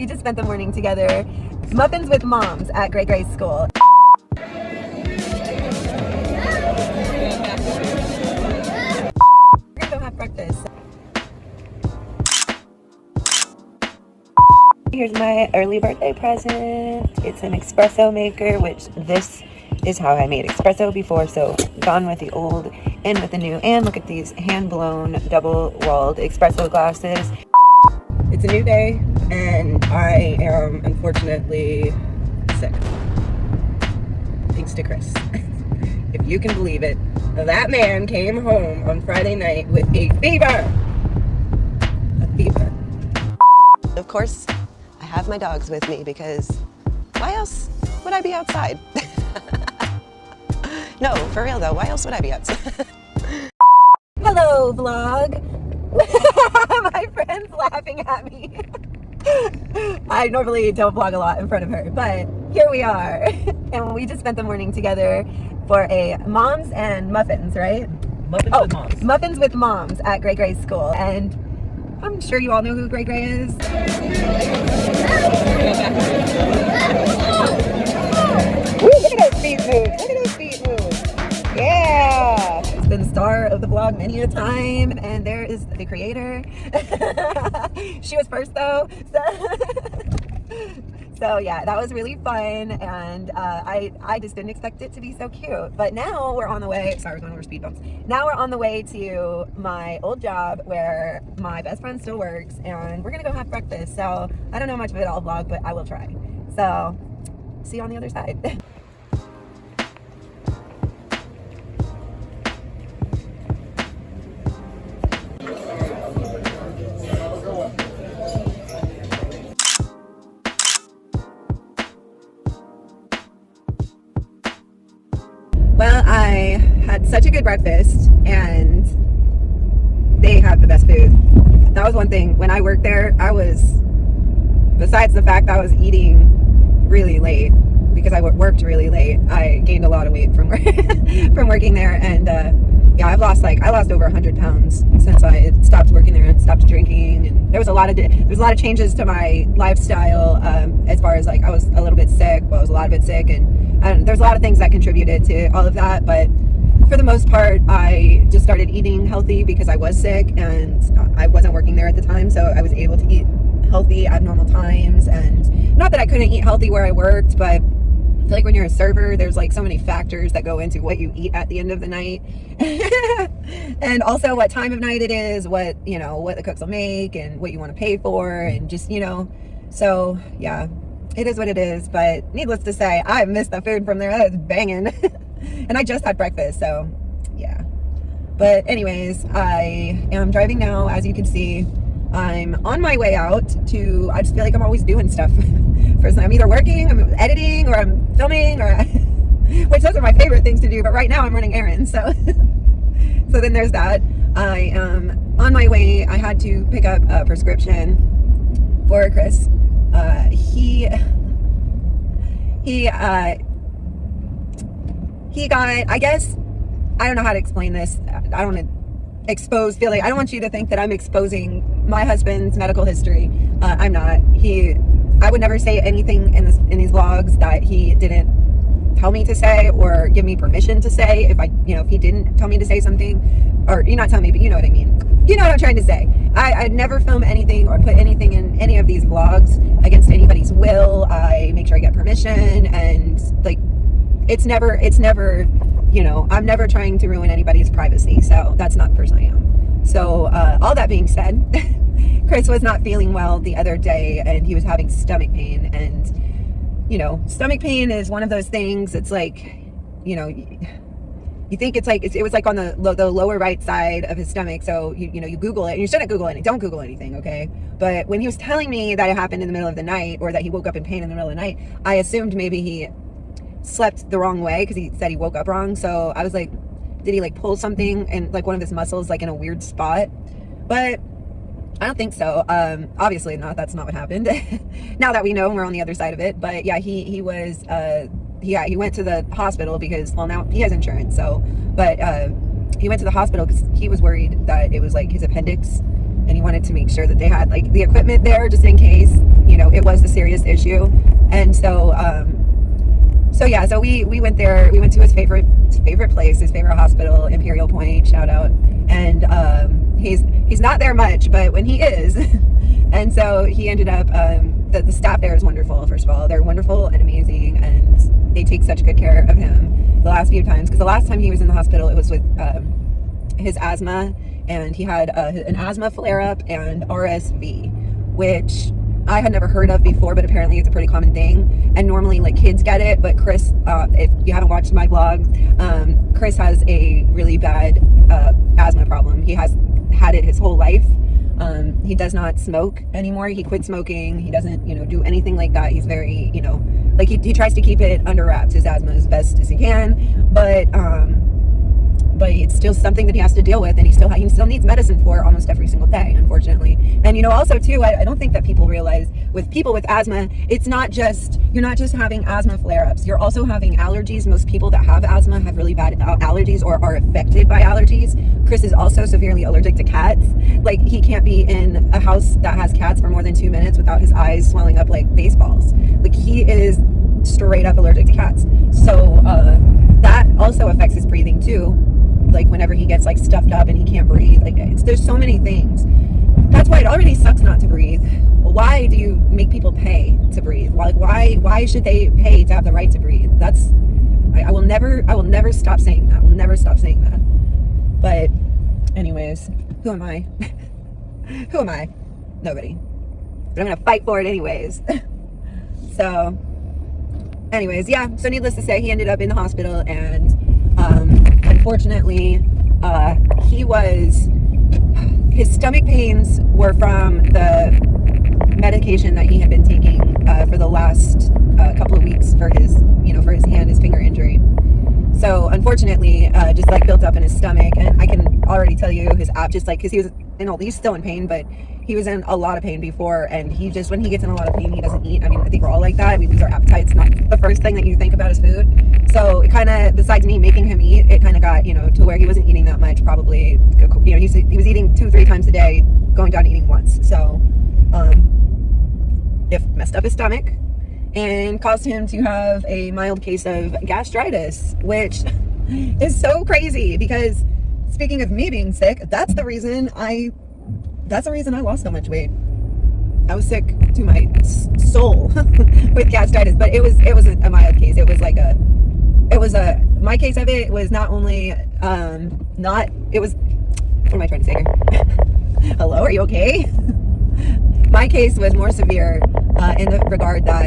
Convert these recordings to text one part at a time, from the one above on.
we just spent the morning together. Muffins with moms at Great Gray's school. We're gonna go have breakfast. Here's my early birthday present. It's an espresso maker, which this is how I made espresso before, so gone with the old, in with the new. And look at these hand-blown, double-walled espresso glasses. It's a new day, and I am unfortunately sick. Thanks to Chris. If you can believe it, that man came home on Friday night with a fever. A fever. Of course, I have my dogs with me because why else would I be outside? No, for real though, why else would I be outside? Hello, vlog. My friend's laughing at me. I normally don't vlog a lot in front of her, but here we are. And we just spent the morning together for a moms and muffins, right? Muffins with moms. Muffins with moms at Great Gray's school. And I'm sure you all know who Great Gray is. Woo, look at those feet moves. Look at those feet moves. Yeah. She's been the star of the vlog many a time. And there is the creator. She was first though. So yeah, that was really fun, and I just didn't expect it to be so cute. But now we're on the way. Sorry, we're going over speed bumps. Now we're on the way to my old job where my best friend still works, and we're gonna go have breakfast. So I don't know much of it I'll vlog, but I will try. So see you on the other side. Well, I had such a good breakfast, and they have the best food. That was one thing. When I worked there, besides the fact that I was eating really late, because I worked really late, I gained a lot of weight from from working there. And yeah, I lost over 100 pounds since I stopped working there and stopped drinking. And there was a lot of changes to my lifestyle, as far as I was a little bit sick. Well, I was a lot of it sick, and there's a lot of things that contributed to all of that. But for the most part, I just started eating healthy because I was sick and I wasn't working there at the time, so I was able to eat healthy at normal times. And not that I couldn't eat healthy where I worked, but I feel like when you're a server, there's so many factors that go into what you eat at the end of the night. And also what time of night it is, what the cooks will make, and what you want to pay for, and just, so yeah, it is what it is. But needless to say, I missed the food from there. That was banging. And I just had breakfast, so yeah. But anyways, I am driving now. As you can see, I'm on my way out to, I just feel like I'm always doing stuff. First, I'm either working, I'm editing, or I'm filming, or which those are my favorite things to do. But right now I'm running errands, so so then there's that. I am on my way. I had to pick up a prescription for Chris. He got, I guess, I don't know how to explain this. I don't want to expose feeling. I don't want you to think that I'm exposing my husband's medical history. I'm not. I would never say anything in these vlogs that he didn't tell me to say or give me permission to say. If he didn't tell me to say something, or you're not telling me, but you know what I mean. You know what I'm trying to say. I'd never film anything or put anything in any of these vlogs against anybody's will. I make sure I get permission, and it's never, I'm never trying to ruin anybody's privacy. So that's not the person I am. So all that being said, Chris was not feeling well the other day, and he was having stomach pain. And stomach pain is one of those things. It's you think it was on the lower right side of his stomach. So you Google it, and you shouldn't Google it. Don't Google anything, okay? But when he was telling me that it happened in the middle of the night, or that he woke up in pain in the middle of the night, I assumed maybe he slept the wrong way, because he said he woke up wrong. So I was like, did he pull something and one of his muscles in a weird spot? But I don't think so. Obviously not. That's not what happened. Now that we know, we're on the other side of it. But yeah, he was he went to the hospital because, well, now he has insurance. So, but he went to the hospital because he was worried that it was his appendix, and he wanted to make sure that they had the equipment there just in case it was serious issue. And so yeah, so we went there. We went to his favorite place, his favorite hospital, Imperial Point, shout out. And he's not there much, but when he is, and so he ended up, the staff there is wonderful. First of all, they're wonderful and amazing, and they take such good care of him the last few times, because the last time he was in the hospital, it was with his asthma, and he had an asthma flare-up and RSV, which I had never heard of before, but apparently it's a pretty common thing. And normally, like, kids get it, but Chris, if you haven't watched my vlog, Chris has a really bad asthma problem. He has had it his whole life. He does not smoke anymore. He quit smoking. He doesn't, do anything like that. He's very, like, he tries to keep it under wraps, his asthma, as best as he can, but it's still something that he has to deal with, and he still needs medicine for almost every single day, unfortunately. And also too, I don't think that people realize, with people with asthma, you're not just having asthma flare-ups, you're also having allergies. Most people that have asthma have really bad allergies or are affected by allergies. Chris is also severely allergic to cats. Like, he can't be in a house that has cats for more than 2 minutes without his eyes swelling up like baseballs. Like, he is straight up allergic to cats. So that also affects his breathing too. Like, whenever he gets, like, stuffed up and he can't breathe, like, there's so many things. That's why it already sucks not to breathe. Why do you make people pay to breathe? Why should they pay to have the right to breathe? I will never stop saying that. I will never stop saying that. But anyways, who am I? Who am I? Nobody. But I'm gonna fight for it anyways. So anyways, yeah, so needless to say, he ended up in the hospital, and unfortunately, his stomach pains were from the medication that he had been taking for the last couple of weeks for his finger injury. So unfortunately, just like built up in his stomach, and I can already tell you his just like, because he's still in pain, but he was in a lot of pain before, and when he gets in a lot of pain, he doesn't eat. I mean, I think we're all like that. We lose our appetites. Not the first thing that you think about is food. So it kind of, besides me making him eat, it kind of got, to where he wasn't eating that much, probably, he was eating 2-3 times a day, going down to eating once. So it messed up his stomach and caused him to have a mild case of gastritis, which is so crazy, because speaking of me being sick, that's the reason I lost so much weight. I was sick to my soul with gastritis, but it was a mild case. My case of it was not only, what am I trying to say here? Hello, are you okay? My case was more severe in the regard that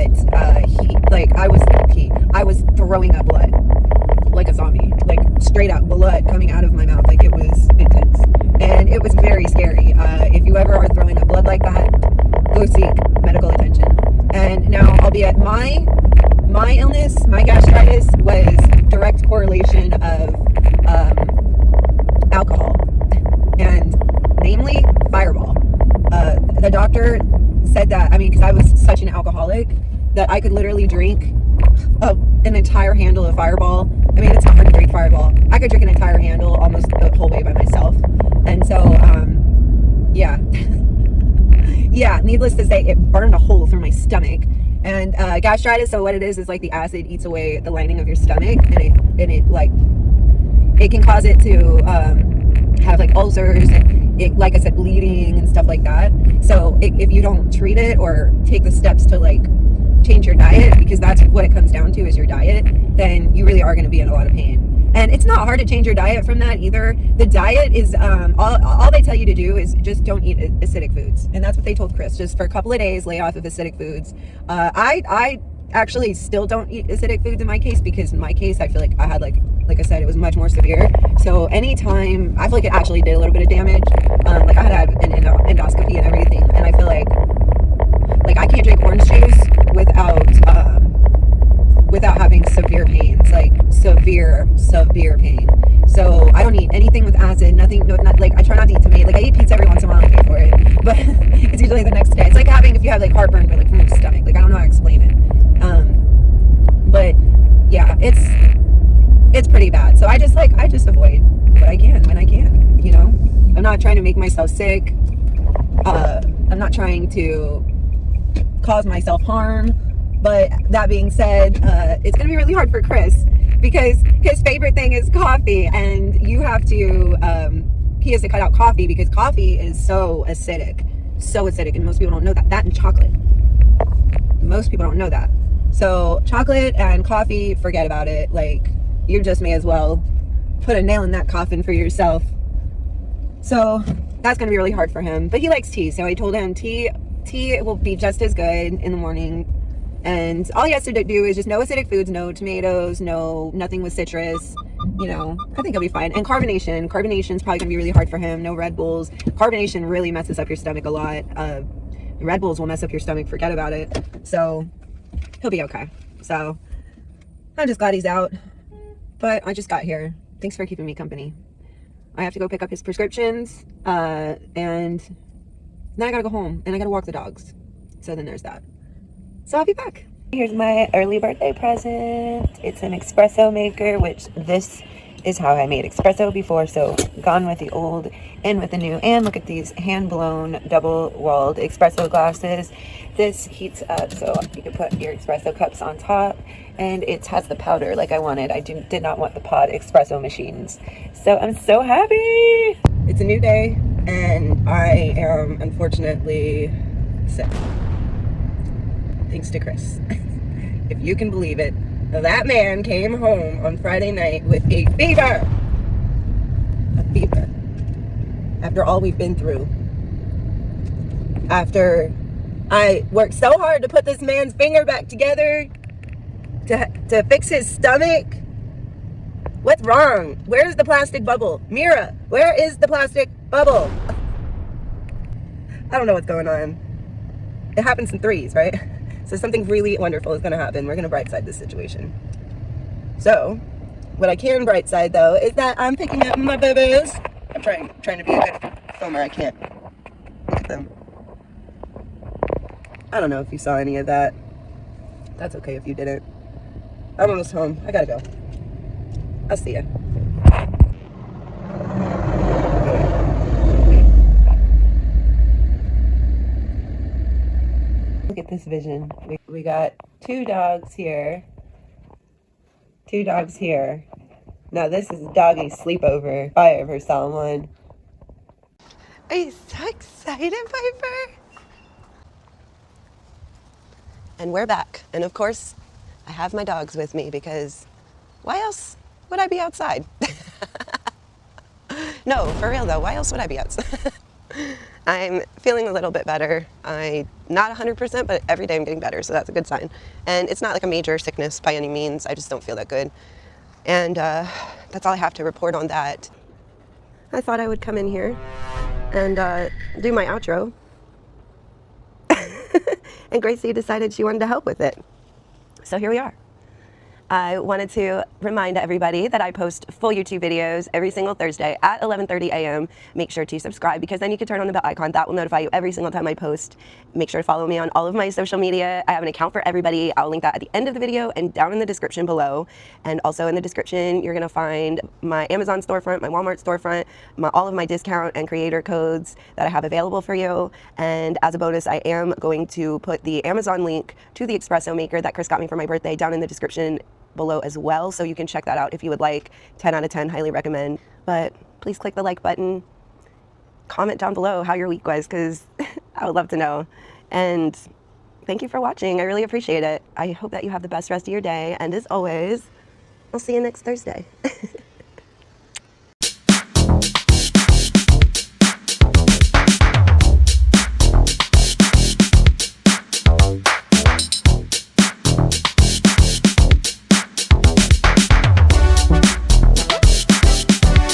I was throwing up blood like a zombie, like straight up blood coming out of my mouth. Like, it was intense, and it was very scary. If you ever are throwing up blood like that, go seek medical attention. And now, albeit my illness, my gastritis, was direct correlation of alcohol, and namely Fireball. The doctor said that, because I was such an alcoholic that I could literally drink an entire handle of Fireball. It's not hard to drink Fireball. I could drink an entire handle almost the whole way by myself. And so, yeah. Yeah, needless to say, it burned a hole through my stomach. And gastritis, so what it is like the acid eats away the lining of your stomach, and it can cause it to have like ulcers, and it, like I said, bleeding and stuff like that. So if you don't treat it or take the steps to like change your diet, because that's what it comes down to, is your diet, then you really are going to be in a lot of pain. And it's not hard to change your diet from that either. The diet is all they tell you to do is just don't eat acidic foods, and that's what they told Chris. Just for a couple of days, lay off of acidic foods. I actually still don't eat acidic foods in my case, because in my case I feel like I had like I said, it was much more severe. So anytime, I feel like it actually did a little bit of damage. Like, I had an endoscopy and everything, and I feel like I can't drink orange juice without having severe pains, like severe pain. So I don't eat anything with acid, nothing, I try not to eat tomato. Like, I eat pizza every once in a while, I pay for it, but it's usually the next day. It's like if you have like heartburn, but like from your stomach. Like, I don't know how to explain it. But yeah, it's pretty bad. So I just avoid what I can when I can, I'm not trying to make myself sick. I'm not trying to cause myself harm. But that being said, it's gonna be really hard for Chris because his favorite thing is coffee, and you have to he has to cut out coffee because coffee is so acidic, and most people don't know that. That and chocolate, most people don't know that. So chocolate and coffee, forget about it. Like, you just may as well put a nail in that coffin for yourself. So that's gonna be really hard for him, but he likes tea, so I told him tea will be just as good in the morning. And all he has to do is just no acidic foods, no tomatoes, nothing with citrus. You know, I think he'll be fine. And carbonation's probably gonna be really hard for him. No Red Bulls. Carbonation really messes up your stomach a lot. Red Bulls will mess up your stomach, forget about it. So he'll be okay. So I'm just glad he's out. But I just got here. Thanks for keeping me company. I have to go pick up his prescriptions, and then I gotta go home and I gotta walk the dogs. So then there's that. So I'll be back. Here's my early birthday present. It's an espresso maker, which this is how I made espresso before. So gone with the old, in with the new. And look at these hand-blown, double-walled espresso glasses. This heats up so you can put your espresso cups on top. And it has the powder like I wanted. I did not want the pod espresso machines. So I'm so happy. It's a new day, and I am unfortunately sick. Thanks to Chris. If you can believe it, that man came home on Friday night with a fever. A fever. After all we've been through. After I worked so hard to put this man's finger back together to fix his stomach. What's wrong? Where's the plastic bubble? Mira, where is the plastic bubble? I don't know what's going on. It happens in threes, right? So something really wonderful is going to happen. We're going to bright side this situation. So what I can bright side though is that I'm picking up my babies. I'm trying to be a good filmer. I can't. Look at them. I don't know if you saw any of that. That's okay if you didn't. I'm almost home. I gotta go. I'll see ya. Look at this vision. We got two dogs here. Two dogs here. Now this is doggy sleepover if I ever saw one. Are you so excited, Piper? And we're back. And of course, I have my dogs with me because why else would I be outside? No, for real though, why else would I be outside? I'm feeling a little bit better. Not 100%, but every day I'm getting better, so that's a good sign. And it's not like a major sickness by any means. I just don't feel that good. And that's all I have to report on that. I thought I would come in here and do my outro. And Gracie decided she wanted to help with it. So here we are. I wanted to remind everybody that I post full YouTube videos every single Thursday at 11:30 a.m. Make sure to subscribe because then you can turn on the bell icon. That will notify you every single time I post. Make sure to follow me on all of my social media. I have an account for everybody. I'll link that at the end of the video and down in the description below. And also in the description, you're going to find my Amazon storefront, my Walmart storefront, all of my discount and creator codes that I have available for you. And as a bonus, I am going to put the Amazon link to the espresso maker that Chris got me for my birthday down in the description below as well, so you can check that out if you would like. 10 out of 10, highly recommend. But please click the like button, comment down below how your week was, because I would love to know. And thank you for watching. I really appreciate it. I hope that you have the best rest of your day, and as always, I'll see you next Thursday.